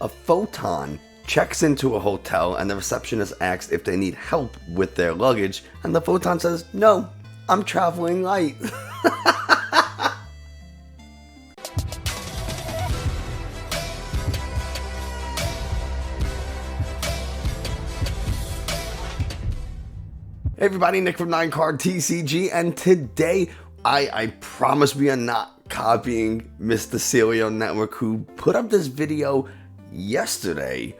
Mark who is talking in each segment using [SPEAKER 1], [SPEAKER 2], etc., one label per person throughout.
[SPEAKER 1] A photon checks into a hotel and the receptionist asks if they need help with their luggage, and the photon says, "No, I'm traveling light." Hey everybody, Nick from 9Card TCG, and today I promise we are not copying Mr. Celio Network, who put up this video yesterday,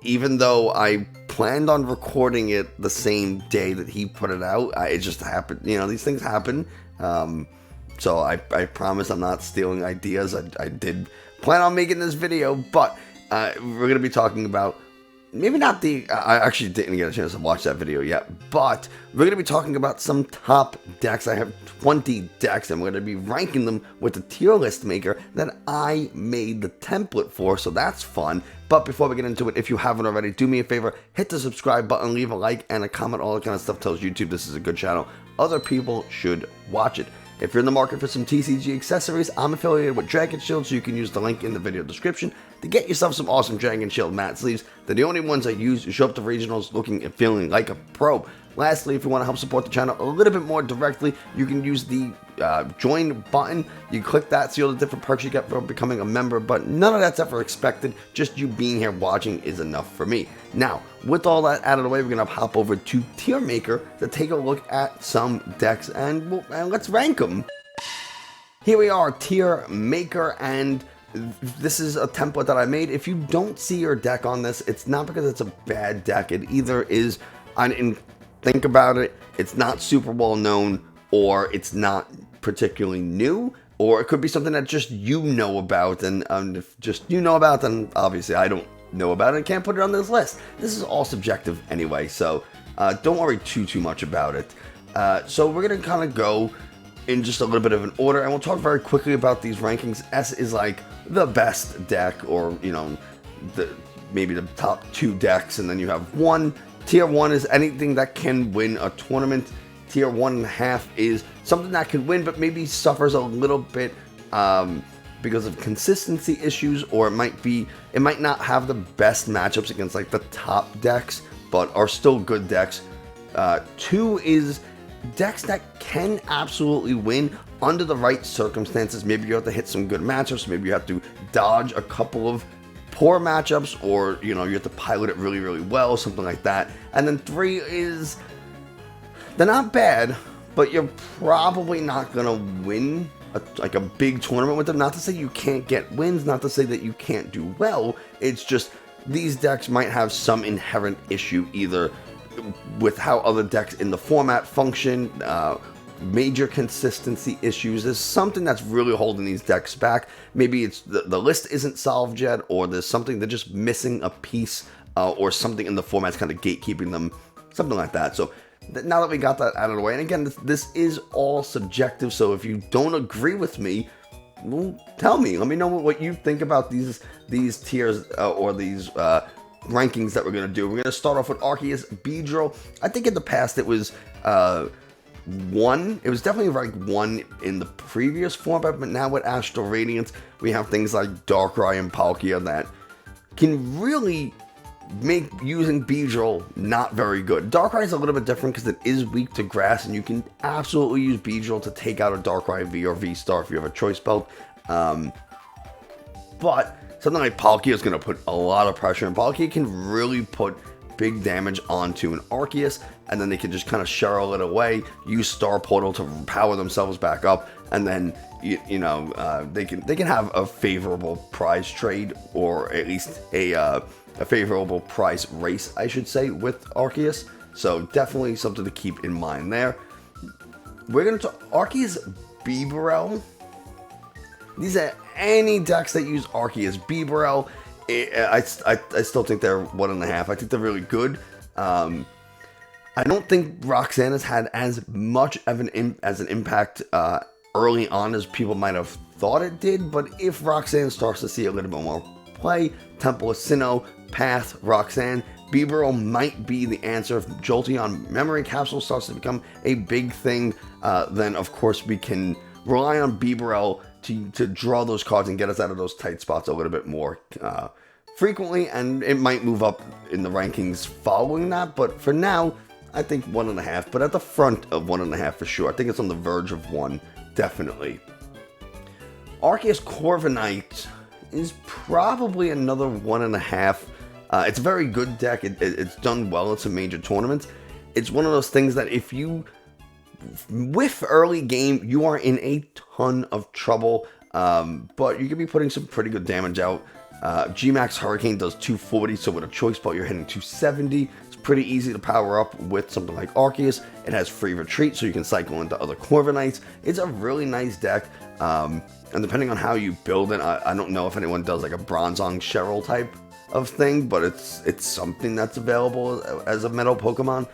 [SPEAKER 1] even though I planned on recording it the same day that he put it out. It just happened, these things happen. So I promise I'm not stealing ideas. I did plan on making this video, but we're going to be talking about maybe not I actually didn't get a chance to watch that video yet, but we're going to be talking about some top decks. I have 20 decks, and we're going to be ranking them with the tier list maker that I made the template for, so that's fun. But before we get into it, if you haven't already, do me a favor, hit the subscribe button, leave a like, and a comment. All that kind of stuff tells YouTube this is a good channel. Other people should watch it. If you're in the market for some TCG accessories, I'm affiliated with Dragon Shield, so you can use the link in the video description to get yourself some awesome Dragon Shield matte sleeves. They're the only ones I use to show up to regionals looking and feeling like a pro. Lastly, if you want to help support the channel a little bit more directly, you can use the join button. You click that, see all the different perks you get for becoming a member, but none of that's ever expected. Just you being here watching is enough for me. Now, with all that out of the way, we're going to hop over to Tier Maker to take a look at some decks, and let's rank them. Here we are, Tier Maker, and this is a template that I made. If you don't see your deck on this, it's not because it's a bad deck. It either is, think about it, it's not super well known, or it's not particularly new, or it could be something that just you know about, and if just you know about, then obviously I don't know about it and can't put it on this list. This is all subjective anyway, so don't worry too much about it. So we're gonna kind of go in just a little bit of an order, and we'll talk very quickly about these rankings. S is like the best deck, or maybe the top 2 decks, and then you have 1. Tier 1 is anything that can win a tournament. Tier 1.5 is something that can win, but maybe suffers a little bit because of consistency issues, or it might not have the best matchups against like the top decks, but are still good decks. 2 is decks that can absolutely win under the right circumstances. Maybe you have to hit some good matchups. Maybe you have to dodge a couple of poor matchups, or you have to pilot it really well, something like that. And then 3 is, they're not bad, but you're probably not gonna win like a big tournament with them. Not to say you can't get wins, not to say that you can't do well. It's just these decks might have some inherent issue, either with how other decks in the format function, major consistency issues. There's something that's really holding these decks back. Maybe it's the list isn't solved yet, or there's something, they're just missing a piece, or something in the format's kind of gatekeeping them, something like that. So now that we got that out of the way, and again, this is all subjective, so if you don't agree with me, well, tell me. Let me know what you think about these tiers, or these rankings that we're going to do. We're going to start off with Arceus Beedrill. I think in the past it was 1. It was definitely ranked 1 in the previous format, but now with Astral Radiance, we have things like Darkrai and Palkia that can really make using Beedrill not very good. Darkrai is a little bit different because it is weak to grass, and you can absolutely use Beedrill to take out a Darkrai V or V-Star if you have a choice belt. But something like Palkia is going to put a lot of pressure, and Palkia can really put big damage onto an Arceus, and then they can just kind of Cheryl it away, use Star Portal to power themselves back up, and then they can have a favorable prize trade, or at least a favorable price race, I should say, with Arceus. So definitely something to keep in mind there. We're going to Arceus Beedrill. These are any decks that use Arceus Beedrill. I still think they're 1.5. I think they're really good. I don't think Roxanne has had as much of an impact early on as people might have thought it did, but if Roxanne starts to see a little bit more play, Temple of Sinnoh, Path, Roxanne, Beedrill might be the answer. If Jolteon Memory Capsule starts to become a big thing, then of course we can rely on Beedrill to draw those cards and get us out of those tight spots a little bit more frequently, and it might move up in the rankings following that, but for now, I think 1.5, but at the front of 1.5 for sure. I think it's on the verge of 1, definitely. Arceus Corviknight is probably another 1.5. It's a very good deck. It's done well in some major tournaments. It's one of those things that if you whiff early game, you are in a ton of trouble, but you could be putting some pretty good damage out. G-Max Hurricane does 240, so with a choice spell, you're hitting 270. It's pretty easy to power up with something like Arceus. It has free retreat, so you can cycle into other Corviknights. It's a really nice deck, and depending on how you build it, I don't know if anyone does like a Bronzong Cheryl type of thing, but it's something that's available as a Metal Pokemon.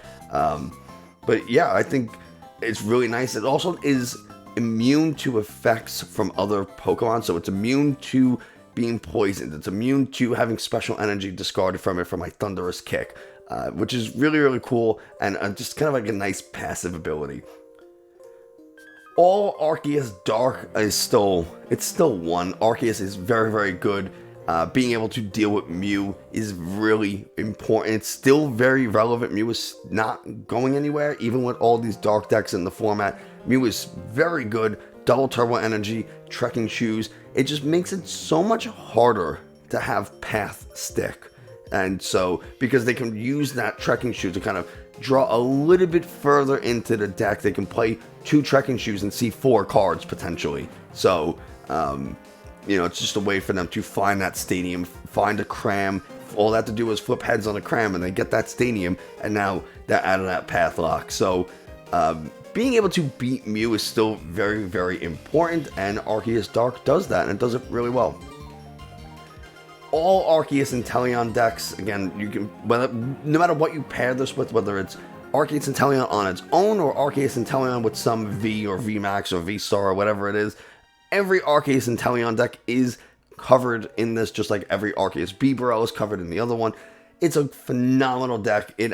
[SPEAKER 1] But yeah, I think it's really nice. It also is immune to effects from other Pokemon, so it's immune to being poisoned. It's immune to having special energy discarded from it from my Thunderous Kick, which is really, really cool, and just kind of like a nice passive ability. All Arceus Dark is still 1. Arceus is very, very good. Being able to deal with Mew is really important. It's still very relevant. Mew is not going anywhere, even with all these dark decks in the format. Mew is very good. Double Turbo Energy, Trekking Shoes. It just makes it so much harder to have Path stick. And so, because they can use that Trekking Shoe to kind of draw a little bit further into the deck, they can play 2 Trekking Shoes and see 4 cards potentially. So, it's just a way for them to find that stadium, find a cram. All they have to do is flip heads on a cram and they get that stadium, and now they're out of that path lock. So, being able to beat Mew is still very, very important, and Arceus Dark does that, and it does it really well. All Arceus Inteleon decks, again, you can, no matter what you pair this with, whether it's Arceus Inteleon on its own or Arceus Inteleon with some V or VMAX or V-Star or whatever it is, every Arceus Inteleon deck is covered in this, just like every Arceus Bibarel is covered in the other one. It's a phenomenal deck. It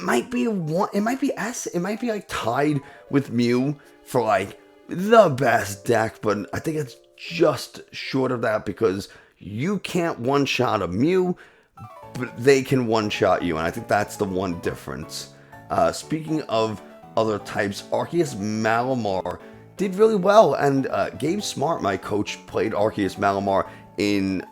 [SPEAKER 1] might be like tied with Mew for like the best deck, but I think it's just short of that because you can't one-shot a Mew, but they can one-shot you, and I think that's the one difference. Speaking of other types, Arceus Malamar did really well, and Gabe Smart, my coach, played Arceus Malamar in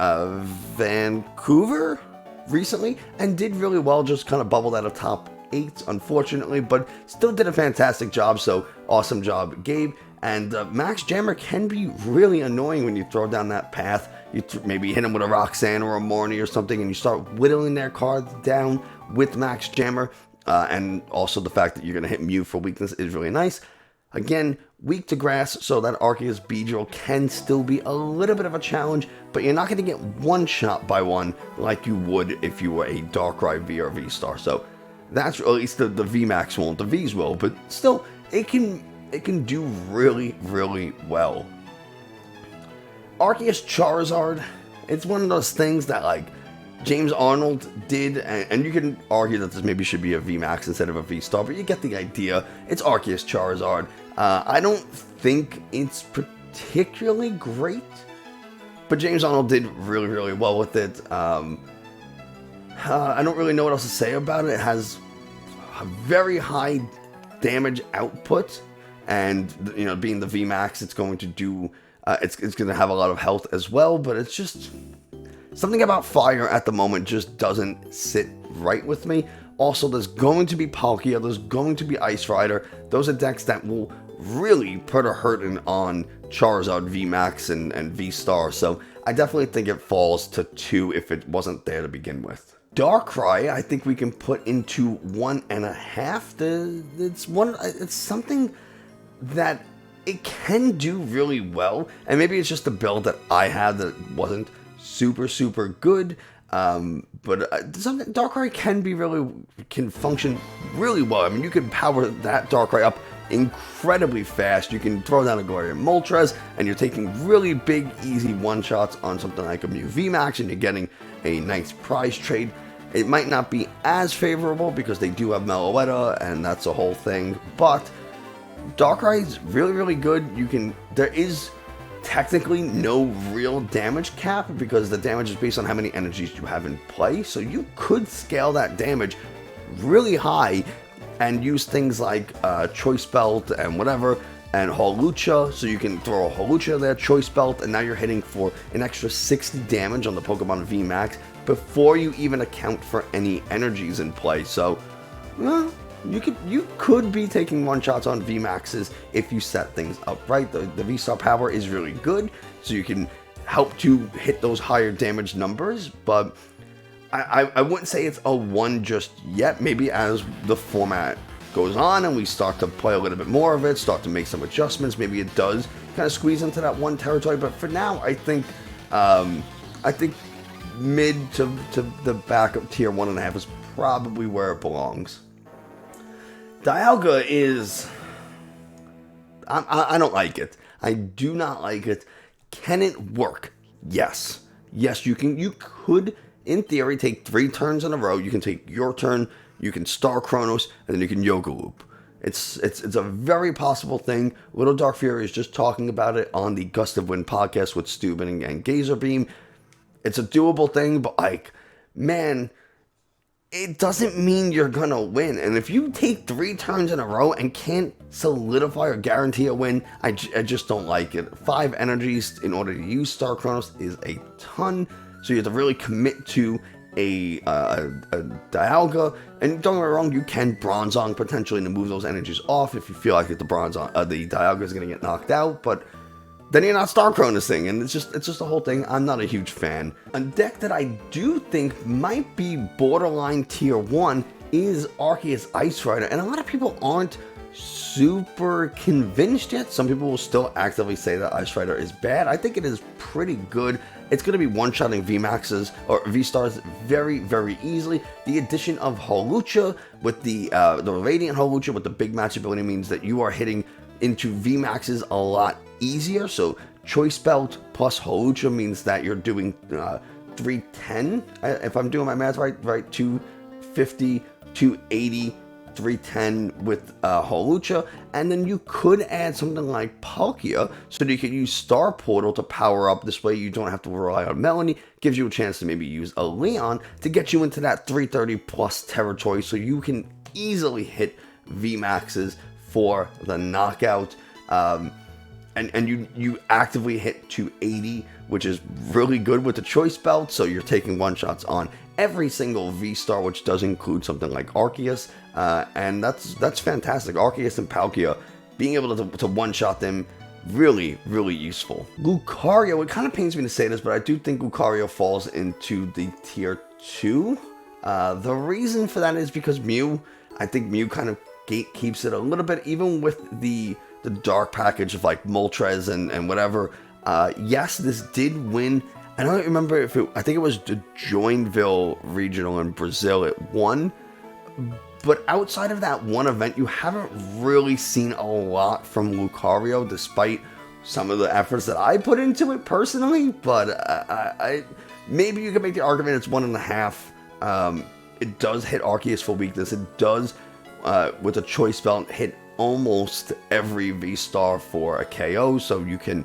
[SPEAKER 1] Vancouver recently, and did really well, just kind of bubbled out of top 8, unfortunately, but still did a fantastic job, so awesome job, Gabe. And Max Jammer can be really annoying when you throw down that path. You maybe hit him with a Roxanne or a Morny or something, and you start whittling their cards down with Max Jammer. And also the fact that you're going to hit Mew for weakness is really nice. Again, weak to grass, so that Arceus Beedrill can still be a little bit of a challenge, but you're not going to get one shot by one like you would if you were a Darkrai V or V-Star. So that's, at least the VMAX won't, the Vs will, but still, it can do really, really well. Arceus Charizard, it's one of those things that, like, James Arnold did, and you can argue that this maybe should be a VMAX instead of a V-Star, but you get the idea. It's Arceus Charizard. I don't think it's particularly great, but James Arnold did really, really well with it. I don't really know what else to say about it. It has a very high damage output, and being the VMAX, it's going to do it's going to have a lot of health as well, but it's just something about fire at the moment just doesn't sit right with me. Also, there's going to be Palkia, there's going to be Ice Rider. Those are decks that will really put a hurting on Charizard VMAX and V-Star, so I definitely think it falls to 2 if it wasn't there to begin with. Darkrai, I think we can put into 1.5. It's something that it can do really well, and maybe it's just the build that I had that wasn't super good, but Darkrai can function really well. I mean, you can power that Darkrai up incredibly fast. You can throw down a Gloria Moltres, and you're taking really big, easy one-shots on something like a Mew VMAX, and you're getting a nice prize trade. It might not be as favorable because they do have Meloetta, and that's a whole thing, but Darkrai is really, really good. There is technically no real damage cap because the damage is based on how many energies you have in play. So you could scale that damage really high and use things like Choice Belt and whatever, and Hawlucha, so you can throw a Hawlucha there, Choice Belt, and now you're hitting for an extra 60 damage on the Pokemon VMAX before you even account for any energies in play. So, well, you could be taking one-shots on VMAXs if you set things up right. The V-Star power is really good, so you can help to hit those higher damage numbers, but I wouldn't say it's a 1 just yet. Maybe as the format goes on and we start to play a little bit more of it, start to make some adjustments, maybe it does kind of squeeze into that 1 territory. But for now, I think mid to the back of tier 1.5 is probably where it belongs. Dialga is, I don't like it. I do not like it. Can it work? Yes, you could, in theory, take 3 turns in a row. You can take your turn, you can Star Chronos, and then you can Yoga Loop. It's a very possible thing. Little Dark Fury is just talking about it on the Gust of Wind podcast with Steuben and Gazer Beam. It's a doable thing, but like, man, it doesn't mean you're gonna win. And if you take 3 turns in a row and can't solidify or guarantee a win, I just don't like it. 5 energies in order to use Star Chronos is a ton. So you have to really commit to a Dialga, and don't get me wrong, you can Bronzong potentially to move those energies off if you feel like the Dialga is going to get knocked out, but then you're not Star Chronosing, and it's just a whole thing. I'm not a huge fan. A deck that I do think might be borderline tier 1 is Arceus Ice Rider, and a lot of people aren't super convinced yet. Some people will still actively say that Ice Rider is bad. I think it is pretty good. It's going to be one-shotting VMAXs or V-Stars very, very easily. The addition of Hawlucha with the Radiant Hawlucha with the big match ability means that you are hitting into VMAXs a lot easier. So Choice Belt plus Hawlucha means that you're doing 310, if I'm doing my math right, 250, 280, 310 with Hawlucha, and then you could add something like Palkia so that you can use Star Portal to power up. This way you don't have to rely on Melanie. Gives you a chance to maybe use a Leon to get you into that 330 plus territory so you can easily hit VMAXs for the knockout. And you actively hit 280, which is really good with the Choice Belt, so you're taking one-shots on every single V-Star, which does include something like Arceus, and that's fantastic. Arceus and Palkia, being able to one-shot them, really, really useful. Lucario, it kind of pains me to say this, but I do think Lucario falls into the tier 2. The reason for that is because Mew, I think Mew kind of gatekeeps it a little bit, even with the dark package of like Moltres and whatever. Yes, this did win. I don't remember if I think it was the Joinville Regional in Brazil it won. But outside of that one event, you haven't really seen a lot from Lucario, despite some of the efforts that I put into it personally. But I maybe you could make the argument it's 1.5. It does hit Arceus for weakness. It does, with a Choice Belt, hit almost every V-Star for a KO, so you can,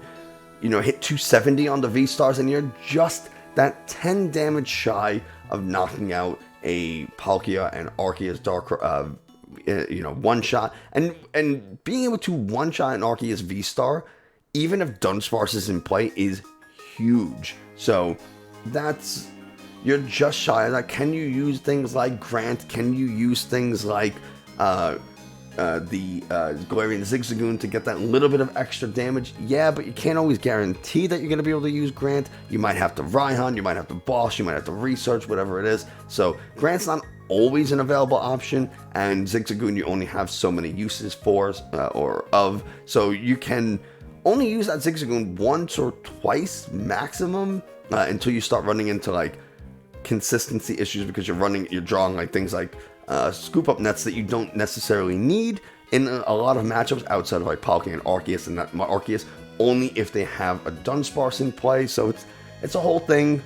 [SPEAKER 1] hit 270 on the V-Stars, and you're just that 10 damage shy of knocking out a Palkia and Arceus Dark, one-shot, and being able to one-shot an Arceus V-Star, even if Dunsparce is in play, is huge. So you're just shy of that. Can you use things like Grant? Can you use things like the Galarian Zigzagoon to get that little bit of extra damage? Yeah, but you can't always guarantee that you're going to be able to use Grant. You might have to Raihan, you might have to Boss, you might have to research, whatever it is. So Grant's not always an available option, and Zigzagoon you only have so many uses for, so you can only use that Zigzagoon once or twice maximum, until you start running into like consistency issues, because you're drawing like things like scoop up nets that you don't necessarily need in a lot of matchups outside of like Palkia and Arceus, and that Arceus only if they have a Dunsparce in play. So it's a whole thing,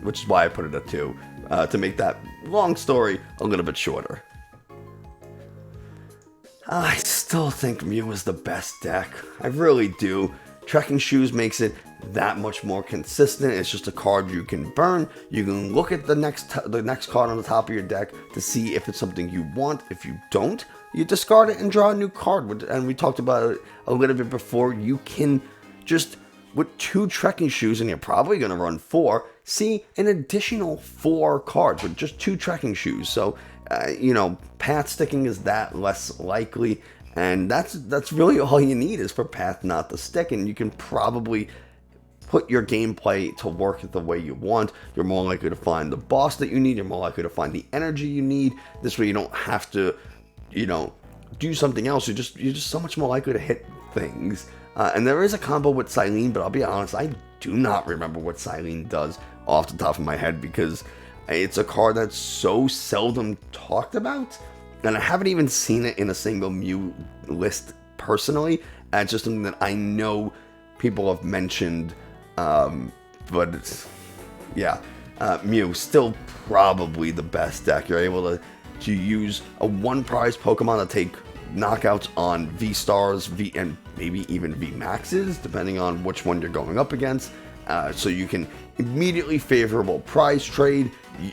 [SPEAKER 1] which is why I put it at 2, to make that long story a little bit shorter. I still think Mew is the best deck. I really do. Trekking Shoes makes it that much more consistent. It's just a card you can burn. You can look at the next card on the top of your deck to see if it's something you want. If you don't, you discard it and draw a new card. And we talked about it a little bit before. You can just, with 2 Trekking Shoes, and you're probably going to run 4, see an additional 4 cards with just 2 Trekking Shoes. So, path sticking is that less likely. And that's really all you need is for path not to stick, and you can probably put your gameplay to work the way you want. You're more likely to find the boss that you need. You're more likely to find the energy you need. This way you don't have to, do something else. You're just so much more likely to hit things. And there is a combo with Silene, but I'll be honest, I do not remember what Silene does off the top of my head because it's a card that's so seldom talked about. And I haven't even seen it in a single Mew list personally. It's just something that I know people have mentioned. But it's, Mew still probably the best deck. You're able to use a 1-prize Pokemon to take knockouts on V-Stars, and maybe even V-Maxes, depending on which one you're going up against. So you can immediately favorable prize trade,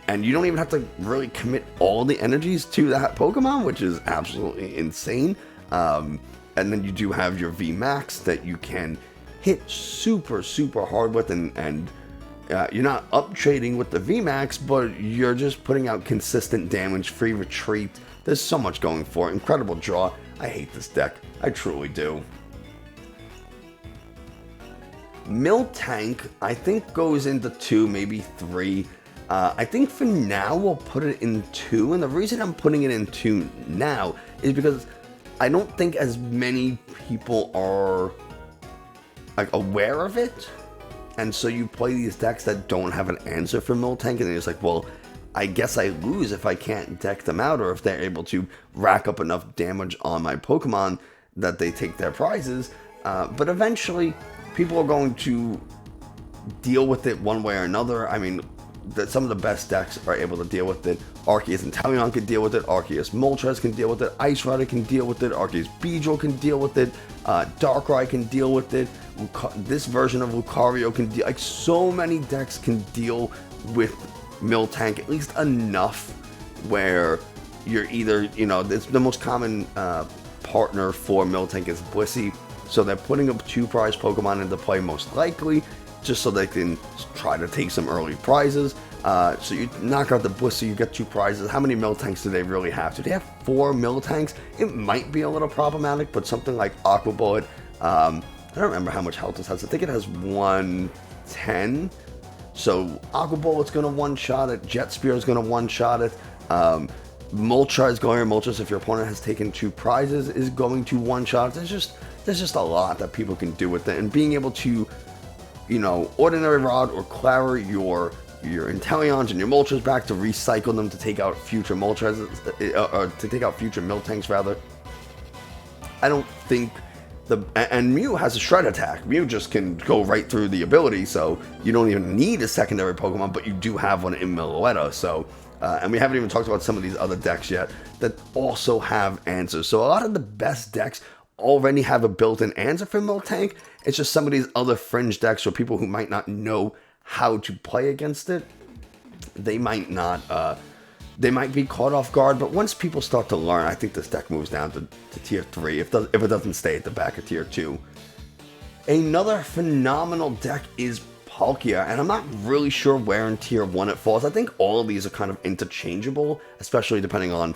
[SPEAKER 1] and you don't even have to really commit all the energies to that Pokemon, which is absolutely insane. And then you do have your V-Max that you can hit super, super hard with, and you're not up trading with the V-Max, but you're just putting out consistent damage, free retreat. There's so much going for it. Incredible draw. I hate this deck. I truly do. Miltank, I think, goes into 2, maybe 3. I think for now we'll put it in 2, and the reason I'm putting it in 2 now is because I don't think as many people are aware of it, and so you play these decks that don't have an answer for Miltank, and it's like, well, I guess I lose if I can't deck them out, or if they're able to rack up enough damage on my Pokemon that they take their prizes. But eventually, people are going to deal with it one way or another. I mean, some of the best decks are able to deal with it. Arceus and Inteleon can deal with it. Arceus Moltres can deal with it. Ice Rider can deal with it. Arceus Beedrill can deal with it. Darkrai can deal with it. This version of Lucario can deal. Like, so many decks can deal with Miltank, at least enough where you're either, it's the most common partner for Miltank is Blissey. So they're putting up 2 prize Pokemon into play most likely, just so they can try to take some early prizes. So you knock out the Blissey, you get 2 prizes. How many Miltanks do they really have? Do they have 4 Miltanks? It might be a little problematic, but something like Aqua Bullet, I don't remember how much health this has. I think it has 110. So Aqua Bullet's going to one-shot it. Jet Spear is going to one-shot it. Moltres, Galarian Moltres, if your opponent has taken 2 prizes, is going to one-shot it. There's just a lot that people can do with it. And being able to, Ordinary Rod or Clara your Inteleons and your Moltres back to recycle them to take out future Moltres, or to take out future Miltanks, rather. I don't think and Mew has a Shred Attack. Mew just can go right through the ability, so you don't even need a secondary Pokemon, but you do have one in Meloetta. So, and we haven't even talked about some of these other decks yet that also have answers. So a lot of the best decks already have a built-in answer for Miltank. It's just some of these other fringe decks or people who might not know how to play against it. They might not. They might be caught off guard, but once people start to learn, I think this deck moves down to Tier 3, if it doesn't stay at the back of Tier 2. Another phenomenal deck is Palkia, and I'm not really sure where in Tier 1 it falls. I think all of these are kind of interchangeable, especially depending on,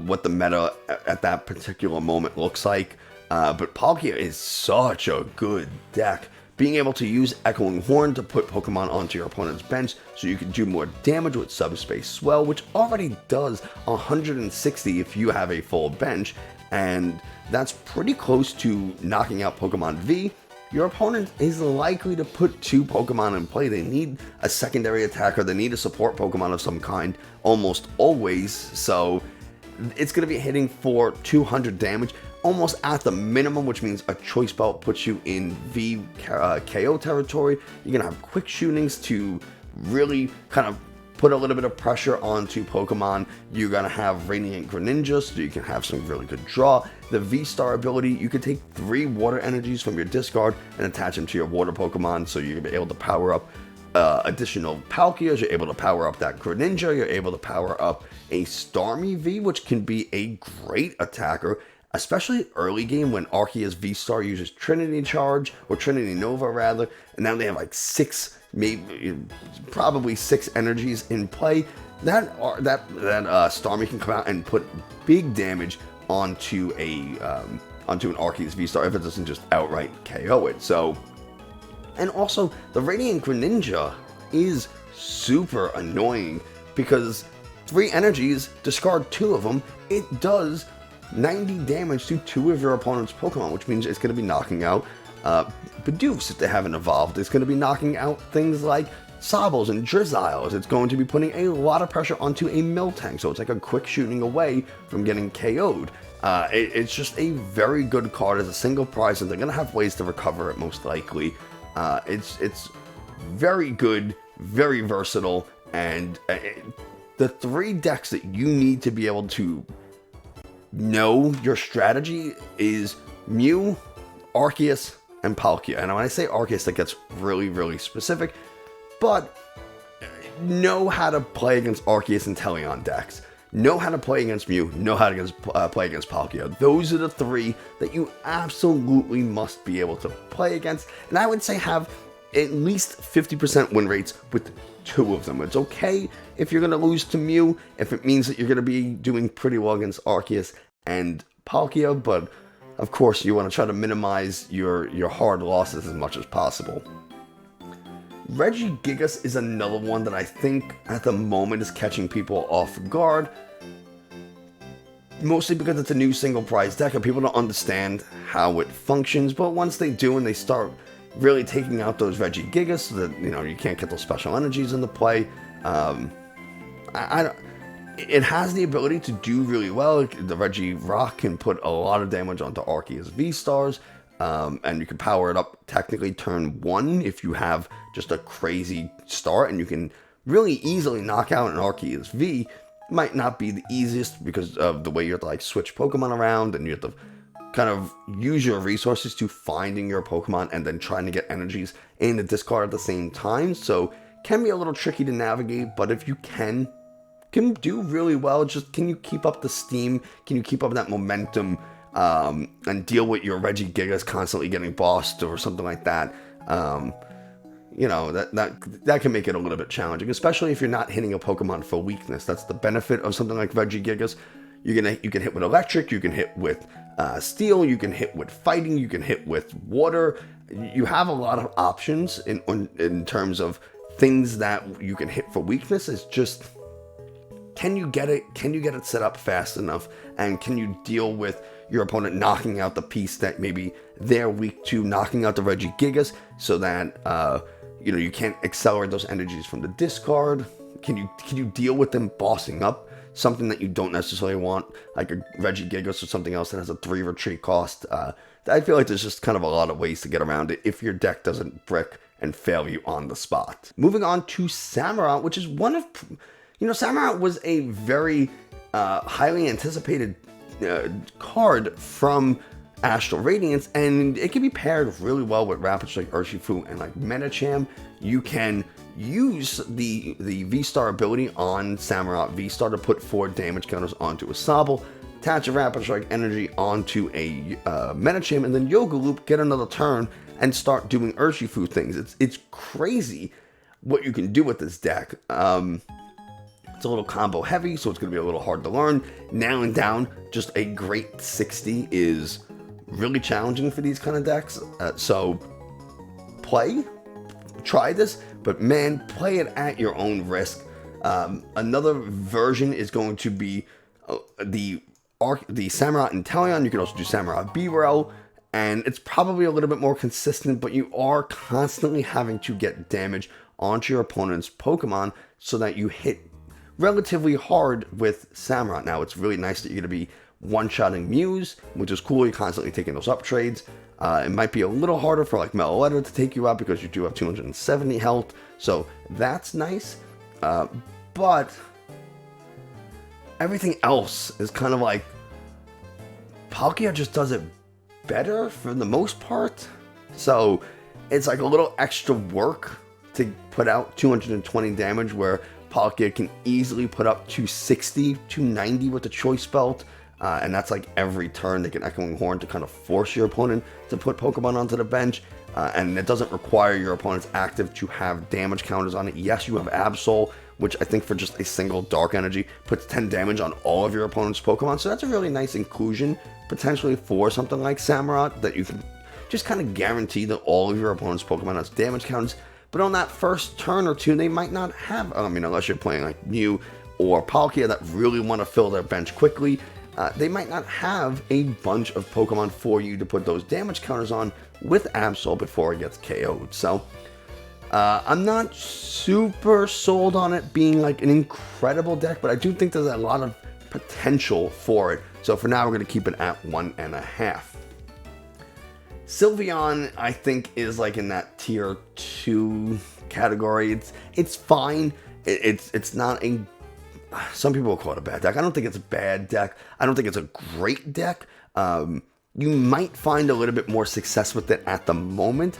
[SPEAKER 1] what the meta at that particular moment looks like. But Palkia is such a good deck. Being able to use Echoing Horn to put Pokemon onto your opponent's bench so you can do more damage with Subspace Swell, which already does 160 if you have a full bench, and that's pretty close to knocking out Pokemon V. Your opponent is likely to put 2 Pokemon in play. They need a secondary attacker, they need a support Pokemon of some kind, almost always, so it's going to be hitting for 200 damage. Almost at the minimum, which means a Choice Belt puts you in V KO territory. You're going to have quick shootings to really kind of put a little bit of pressure onto Pokemon. You're going to have Radiant Greninja, so you can have some really good draw. the V-Star ability, you can take 3 water energies from your discard and attach them to your water Pokemon, so you're able to power up additional Palkias, you're able to power up that Greninja, you're able to power up a Starmie V, which can be a great attacker, especially early game when Arceus V-Star uses Trinity Charge, or Trinity Nova rather, and now they have like 6, maybe probably 6 energies in play. That Starmie can come out and put big damage onto an Arceus V-Star if it doesn't just outright KO it. So, and also the Radiant Greninja is super annoying because 3 energies, discard 2 of them, it does 90 damage to 2 of your opponent's Pokemon, which means it's going to be knocking out Bidoof if they haven't evolved. It's going to be knocking out things like Sobbles and Drizziles. It's going to be putting a lot of pressure onto a Miltank, so it's like a quick shooting away from getting KO'd. It's just a very good card as a single prize, and they're going to have ways to recover it most likely. It's very good, very versatile, and the 3 decks that you need to be able to know your strategy is Mew, Arceus, and Palkia. And when I say Arceus, that gets really, really specific, but know how to play against Arceus and Teleon decks. Know how to play against Mew, know how to play against Palkia. Those are the 3 that you absolutely must be able to play against. And I would say have at least 50% win rates with 2 of them. It's okay if you're going to lose to Mew, if it means that you're going to be doing pretty well against Arceus and Palkia, but of course you want to try to minimize your hard losses as much as possible. Regigigas is another one that I think at the moment is catching people off guard, mostly because it's a new single prize deck and people don't understand how it functions, but once they do and they start really taking out those Regigigas so that you can't get those special energies into play, it has the ability to do really well. The Regirock can put a lot of damage onto Arceus V-Stars, and you can power it up technically turn 1 if you have just a crazy start, and you can really easily knock out an Arceus V. Might not be the easiest because of the way you have to like switch Pokemon around, and you have to kind of use your resources to finding your Pokemon and then trying to get energies in the discard at the same time. So can be a little tricky to navigate, but if you can do really well. Just can you keep up the steam? Can you keep up that momentum and deal with your Regigigas constantly getting bossed or something like that? That can make it a little bit challenging, especially if you're not hitting a Pokemon for weakness. That's the benefit of something like Regigigas. You can hit with electric, you can hit with steel, you can hit with fighting, you can hit with water. You have a lot of options in terms of things that you can hit for weakness. It's just, can you get it set up fast enough, and can you deal with your opponent knocking out the piece that maybe they're weak to, knocking out the Regigigas, so that you can't accelerate those energies from the discard. Can you deal with them bossing up something that you don't necessarily want, like a Regigigas or something else that has a 3 retreat cost? I feel like there's just kind of a lot of ways to get around it if your deck doesn't brick and fail you on the spot. Moving on to Samurott, which is one of, Samurott was a very highly anticipated card from Astral Radiance, and it can be paired really well with Rapid Strike, Urshifu, and like Medicham. You can use the V-Star ability on Samurott V-Star to put 4 damage counters onto a Sobble, attach a Rapid Strike energy onto a Medicham, and then Yoga Loop, get another turn, and start doing Urshifu things. It's crazy what you can do with this deck. It's a little combo heavy, so it's going to be a little hard to learn. Nailing down just a great 60 is really challenging for these kind of decks. So try this, but man, play it at your own risk. Another version is going to be the Samurott Inteleon. You can also do Samurott Beerel, and it's probably a little bit more consistent, but you are constantly having to get damage onto your opponent's Pokemon so that you hit relatively hard with Samurott. Now, it's really nice that you're going to be one-shotting Mews, which is cool. You're constantly taking those up trades. It might be a little harder for like Meloetta to take you out because you do have 270 health, so that's nice. But everything else is kind of like Palkia just does it better for the most part. So it's like a little extra work to put out 220 damage, where Palkia can easily put up 260, 290 with the Choice Belt. And that's like every turn they get Echoing Horn to kind of force your opponent to put Pokemon onto the bench. And it doesn't require your opponent's active to have damage counters on it. Yes, you have Absol, which I think for just a single Dark Energy puts 10 damage on all of your opponent's Pokemon. So that's a really nice inclusion, potentially for something like Samurott, that you can just kind of guarantee that all of your opponent's Pokemon has damage counters. But on that first turn or two, they might not have, unless you're playing like Mew or Palkia that really want to fill their bench quickly, they might not have a bunch of Pokemon for you to put those damage counters on with Absol before it gets KO'd. So I'm not super sold on it being like an incredible deck, but I do think there's a lot of potential for it. So for now, we're going to keep it at 1.5. Sylveon, I think, is like in that tier 2 category. It's fine. It's not a... Some people will call it a bad deck. I don't think it's a bad deck. I don't think it's a great deck. You might find a little bit more success with it at the moment.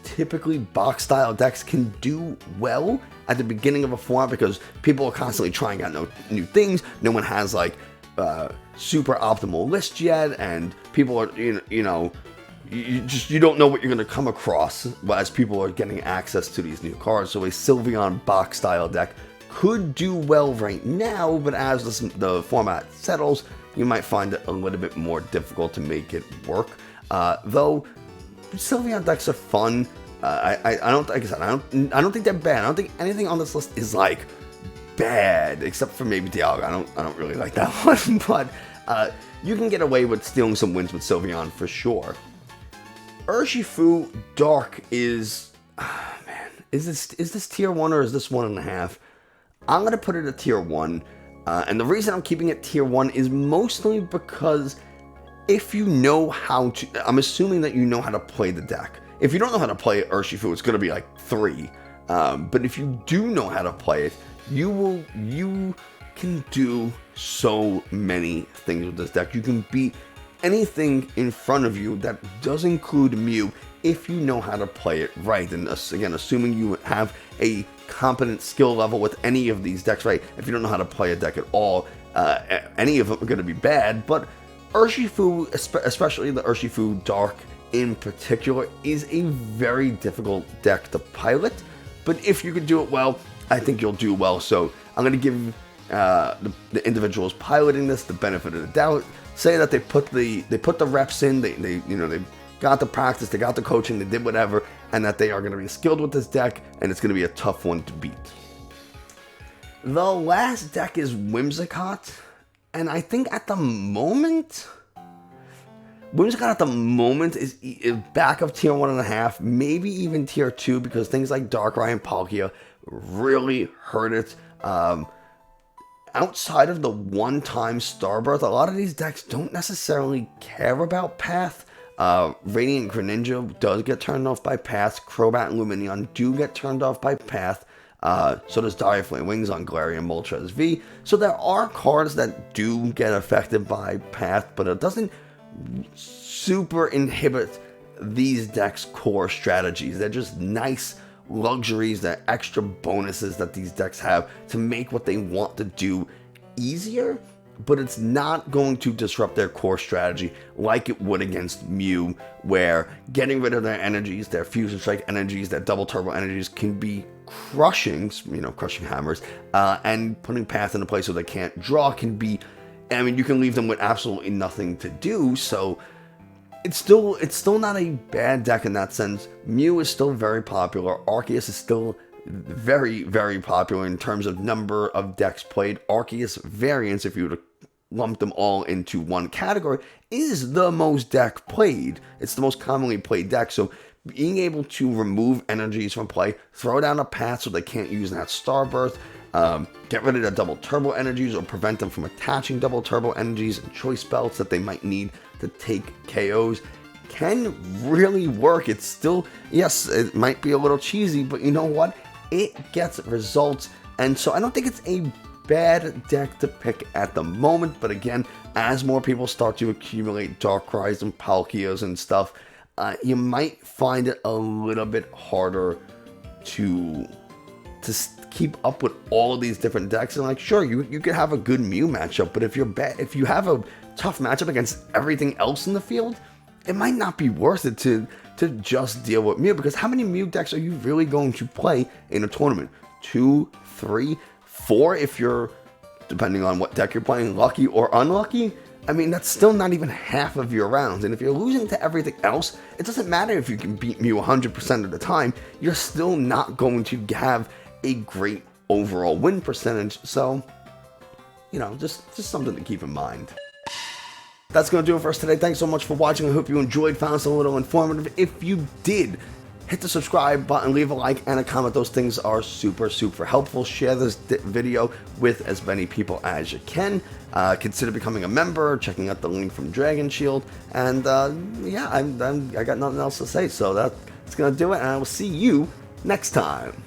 [SPEAKER 1] Typically, box-style decks can do well at the beginning of a format because people are constantly trying out new things. No one has, like, super optimal list yet, and people are, you don't know what you're going to come across as people are getting access to these new cards. So a Sylveon box-style deck could do well right now, but as the format settles, you might find it a little bit more difficult to make it work. Though Sylveon decks are fun. I don't, like I said, I don't think they're bad. I don't think anything on this list is like bad, except for maybe Dialga. I don't really like that one, but you can get away with stealing some wins with Sylveon for sure. Urshifu Dark is, is this tier 1 or is this 1.5? I'm going to put it at tier 1, and the reason I'm keeping it tier 1 is mostly because if you know how to, I'm assuming that you know how to play the deck. If you don't know how to play Urshifu, it's going to be like 3, but if you do know how to play it, you can do so many things with this deck. You can beat anything in front of you that does include Mew if you know how to play it right. And again, assuming you have a competent skill level with any of these decks, right? If you don't know how to play a deck at all, any of them are going to be bad. But Urshifu, especially the Urshifu Dark in particular, is a very difficult deck to pilot. But if you can do it well, I think you'll do well. So I'm going to give the individuals piloting this the benefit of the doubt. Say that they put the reps in, they got the practice, they got the coaching, they did whatever, and that they are going to be skilled with this deck, and it's going to be a tough one to beat. The last deck is Whimsicott, and I think at the moment, Whimsicott at the moment is back of tier 1.5, maybe even tier 2, because things like Darkrai and Palkia really hurt it. Outside of the one-time Starbirth, a lot of these decks don't necessarily care about Path. Radiant Greninja does get turned off by Path. Crobat and Lumineon do get turned off by Path. So does Dire Flame Wings on Galarian Moltres V. So there are cards that do get affected by Path, but it doesn't super inhibit these decks' core strategies. They're just nice luxuries, that extra bonuses that these decks have to make what they want to do easier, but it's not going to disrupt their core strategy like it would against Mew, where getting rid of their energies, their Fusion Strike energies, their Double Turbo energies can be crushing hammers, and putting Path into place so they can't draw can be, you can leave them with absolutely nothing to do. So it's still not a bad deck in that sense. Mew is still very popular. Arceus is still very, very popular in terms of number of decks played. Arceus variants, if you were to lump them all into one category, is the most deck played. It's the most commonly played deck. So being able to remove energies from play, throw down a Path so they can't use that Starbirth, get rid of the Double Turbo energies or prevent them from attaching Double Turbo energies and Choice Belts that they might need to take KOs, can really work. It's still, yes, it might be a little cheesy, but you know what? It gets results, and so I don't think it's a bad deck to pick at the moment, but again, as more people start to accumulate Darkrai's and Palkias and stuff, you might find it a little bit harder to keep up with all of these different decks. And like, sure, you could have a good Mew matchup, but if you have a tough matchup against everything else in the field, it might not be worth it to just deal with Mew, because how many Mew decks are you really going to play in a tournament? 2, 3, 4 if you're, depending on what deck you're playing, lucky or unlucky. I mean, that's still not even half of your rounds, and if you're losing to everything else, it doesn't matter if you can beat Mew 100% of the time, you're still not going to have a great overall win percentage. So, you know, just something to keep in mind. That's going to do it for us today. Thanks so much for watching. I hope you enjoyed, found this a little informative. If you did, hit the subscribe button, leave a like and a comment. Those things are super helpful. Share this video with as many people as you can. Consider becoming a member, checking out the link from Dragon Shield. And yeah, I got nothing else to say. So that's going to do it. And I will see you next time.